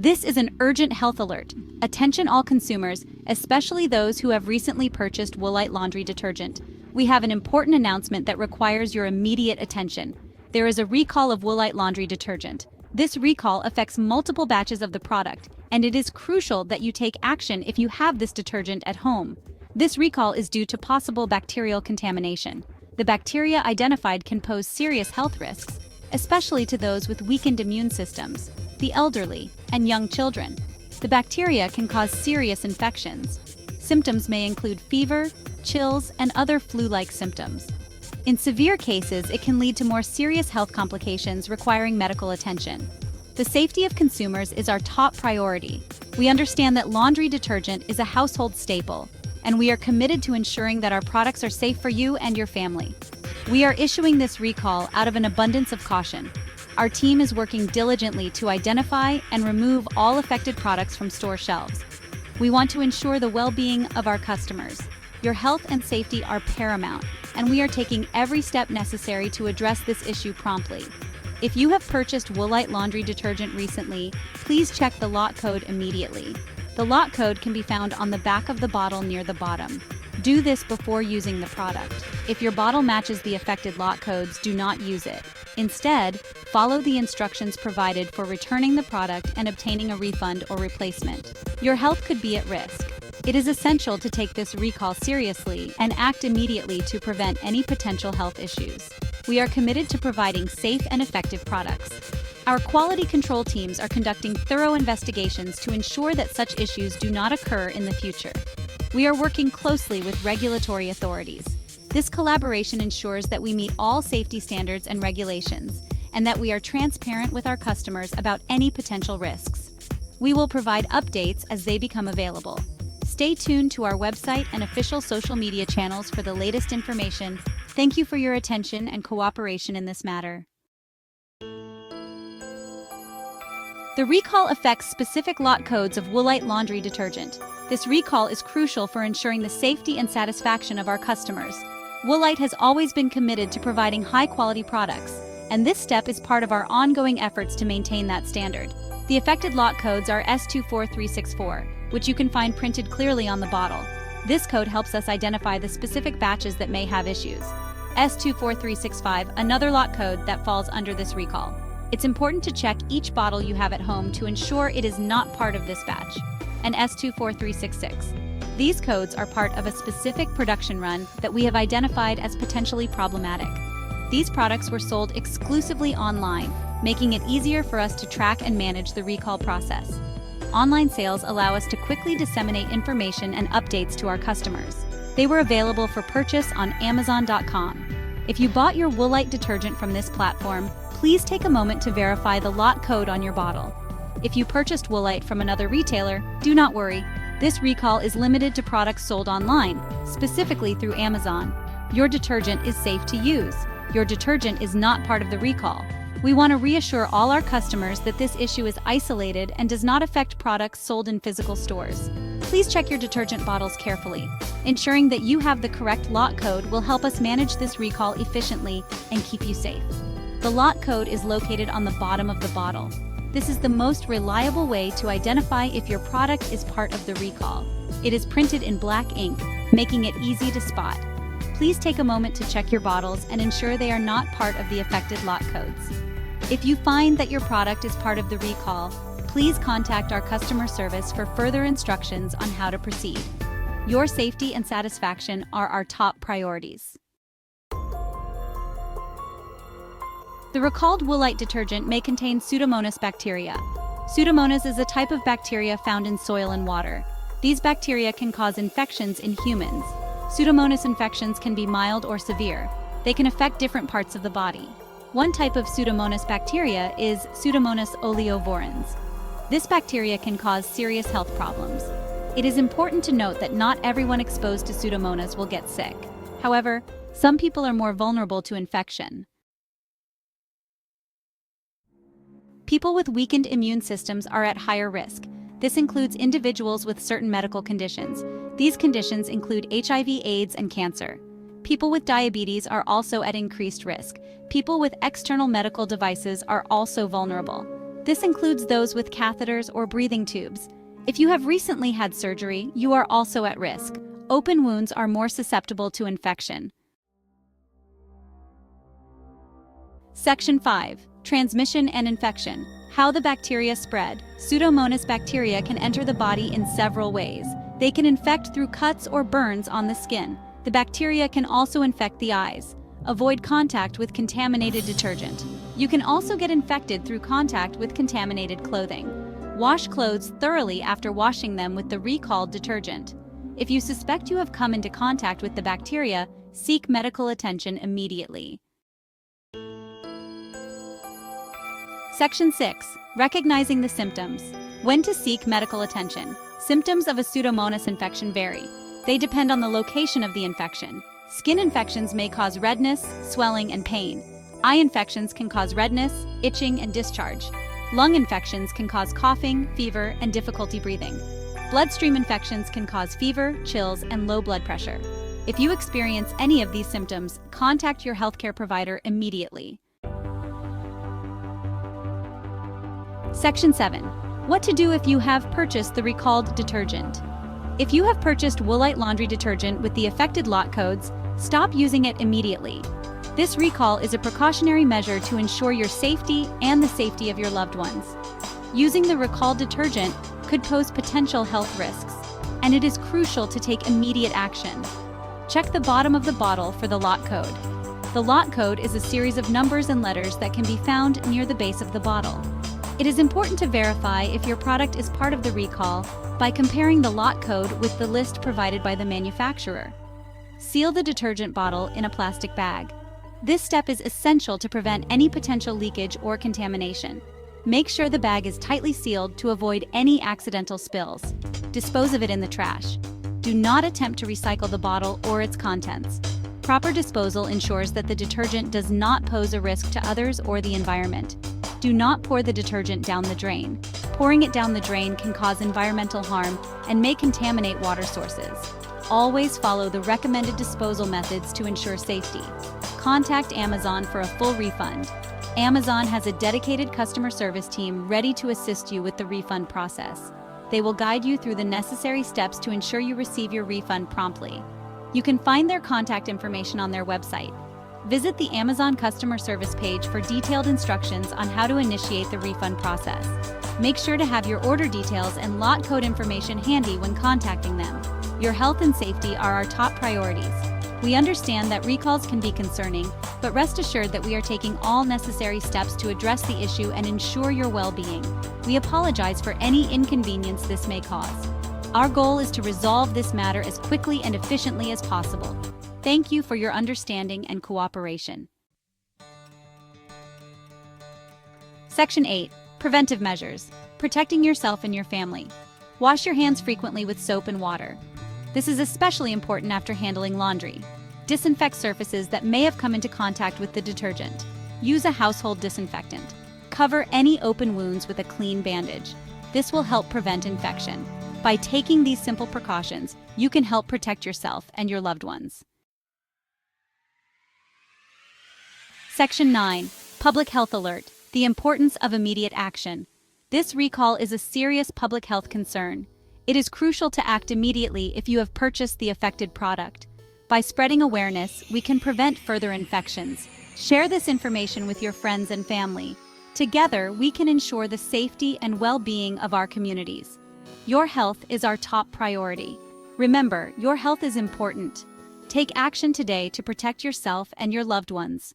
This is an urgent health alert. Attention all consumers, especially those who have recently purchased Woolite laundry detergent. We have an important announcement that requires your immediate attention. There is a recall of Woolite laundry detergent. This recall affects multiple batches of the product, and it is crucial that you take action if you have this detergent at home. This recall is due to possible bacterial contamination. The bacteria identified can pose serious health risks, especially to those with weakened immune systems, the elderly, and young children. The bacteria can cause serious infections. Symptoms may include fever, chills, and other flu-like symptoms. In severe cases, it can lead to more serious health complications requiring medical attention. The safety of consumers is our top priority. We understand that laundry detergent is a household staple, and we are committed to ensuring that our products are safe for you and your family. We are issuing this recall out of an abundance of caution. Our team is working diligently to identify and remove all affected products from store shelves. We want to ensure the well-being of our customers. Your health and safety are paramount, and we are taking every step necessary to address this issue promptly. If you have purchased Woolite laundry detergent recently, please check the lot code immediately. The lot code can be found on the back of the bottle near the bottom. Do this before using the product. If your bottle matches the affected lot codes, do not use it. Instead, follow the instructions provided for returning the product and obtaining a refund or replacement. Your health could be at risk. It is essential to take this recall seriously and act immediately to prevent any potential health issues. We are committed to providing safe and effective products. Our quality control teams are conducting thorough investigations to ensure that such issues do not occur in the future. We are working closely with regulatory authorities. This collaboration ensures that we meet all safety standards and regulations, and that we are transparent with our customers about any potential risks. We will provide updates as they become available. Stay tuned to our website and official social media channels for the latest information. Thank you for your attention and cooperation in this matter. The recall affects specific lot codes of Woolite laundry detergent. This recall is crucial for ensuring the safety and satisfaction of our customers. Woolite has always been committed to providing high-quality products, and this step is part of our ongoing efforts to maintain that standard. The affected lot codes are S24364, which you can find printed clearly on the bottle. This code helps us identify the specific batches that may have issues. S24365, another lot code that falls under this recall. It's important to check each bottle you have at home to ensure it is not part of this batch. And S24366. These codes are part of a specific production run that we have identified as potentially problematic. These products were sold exclusively online, making it easier for us to track and manage the recall process. Online sales allow us to quickly disseminate information and updates to our customers. They were available for purchase on Amazon.com. If you bought your Woolite detergent from this platform, please take a moment to verify the lot code on your bottle. If you purchased Woolite from another retailer, do not worry. This recall is limited to products sold online, specifically through Amazon. Your detergent is safe to use. Your detergent is not part of the recall. We want to reassure all our customers that this issue is isolated and does not affect products sold in physical stores. Please check your detergent bottles carefully. Ensuring that you have the correct lot code will help us manage this recall efficiently and keep you safe. The lot code is located on the bottom of the bottle. This is the most reliable way to identify if your product is part of the recall. It is printed in black ink, making it easy to spot. Please take a moment to check your bottles and ensure they are not part of the affected lot codes. If you find that your product is part of the recall, please contact our customer service for further instructions on how to proceed. Your safety and satisfaction are our top priorities. The recalled Woolite detergent may contain Pseudomonas bacteria. Pseudomonas is a type of bacteria found in soil and water. These bacteria can cause infections in humans. Pseudomonas infections can be mild or severe. They can affect different parts of the body. One type of Pseudomonas bacteria is Pseudomonas oleovorans. This bacteria can cause serious health problems. It is important to note that not everyone exposed to Pseudomonas will get sick. However, some people are more vulnerable to infection. People with weakened immune systems are at higher risk. This includes individuals with certain medical conditions. These conditions include HIV, AIDS, and cancer. People with diabetes are also at increased risk. People with external medical devices are also vulnerable. This includes those with catheters or breathing tubes. If you have recently had surgery, you are also at risk. Open wounds are more susceptible to infection. Section 5. Transmission and infection. How the bacteria spread. Pseudomonas bacteria can enter the body in several ways. They can infect through cuts or burns on the skin. The bacteria can also infect the eyes. Avoid contact with contaminated detergent. You can also get infected through contact with contaminated clothing. Wash clothes thoroughly after washing them with the recalled detergent. If you suspect you have come into contact with the bacteria, seek medical attention immediately. Section 6. Recognizing the symptoms. When to seek medical attention. Symptoms of a Pseudomonas infection vary. They depend on the location of the infection. Skin infections may cause redness, swelling, and pain. Eye infections can cause redness, itching, and discharge. Lung infections can cause coughing, fever, and difficulty breathing. Bloodstream infections can cause fever, chills, and low blood pressure. If you experience any of these symptoms, contact your healthcare provider immediately. Section 7. What to do if you have purchased the recalled detergent. If you have purchased Woolite laundry detergent with the affected lot codes, stop using it immediately. This recall is a precautionary measure to ensure your safety and the safety of your loved ones. Using the recalled detergent could pose potential health risks, and it is crucial to take immediate action. Check the bottom of the bottle for the lot code. The lot code is a series of numbers and letters that can be found near the base of the bottle. It is important to verify if your product is part of the recall by comparing the lot code with the list provided by the manufacturer. Seal the detergent bottle in a plastic bag. This step is essential to prevent any potential leakage or contamination. Make sure the bag is tightly sealed to avoid any accidental spills. Dispose of it in the trash. Do not attempt to recycle the bottle or its contents. Proper disposal ensures that the detergent does not pose a risk to others or the environment. Do not pour the detergent down the drain. Pouring it down the drain can cause environmental harm and may contaminate water sources. Always follow the recommended disposal methods to ensure safety. Contact Amazon for a full refund. Amazon has a dedicated customer service team ready to assist you with the refund process. They will guide you through the necessary steps to ensure you receive your refund promptly. You can find their contact information on their website. Visit the Amazon customer service page for detailed instructions on how to initiate the refund process. Make sure to have your order details and lot code information handy when contacting them. Your health and safety are our top priorities. We understand that recalls can be concerning, but rest assured that we are taking all necessary steps to address the issue and ensure your well-being. We apologize for any inconvenience this may cause. Our goal is to resolve this matter as quickly and efficiently as possible. Thank you for your understanding and cooperation. Section 8. Preventive measures. Protecting yourself and your family. Wash your hands frequently with soap and water. This is especially important after handling laundry. Disinfect surfaces that may have come into contact with the detergent. Use a household disinfectant. Cover any open wounds with a clean bandage. This will help prevent infection. By taking these simple precautions, you can help protect yourself and your loved ones. Section 9. Public Health Alert. The importance of immediate action. This recall is a serious public health concern. It is crucial to act immediately if you have purchased the affected product. By spreading awareness, we can prevent further infections. Share this information with your friends and family. Together, we can ensure the safety and well-being of our communities. Your health is our top priority. Remember, your health is important. Take action today to protect yourself and your loved ones.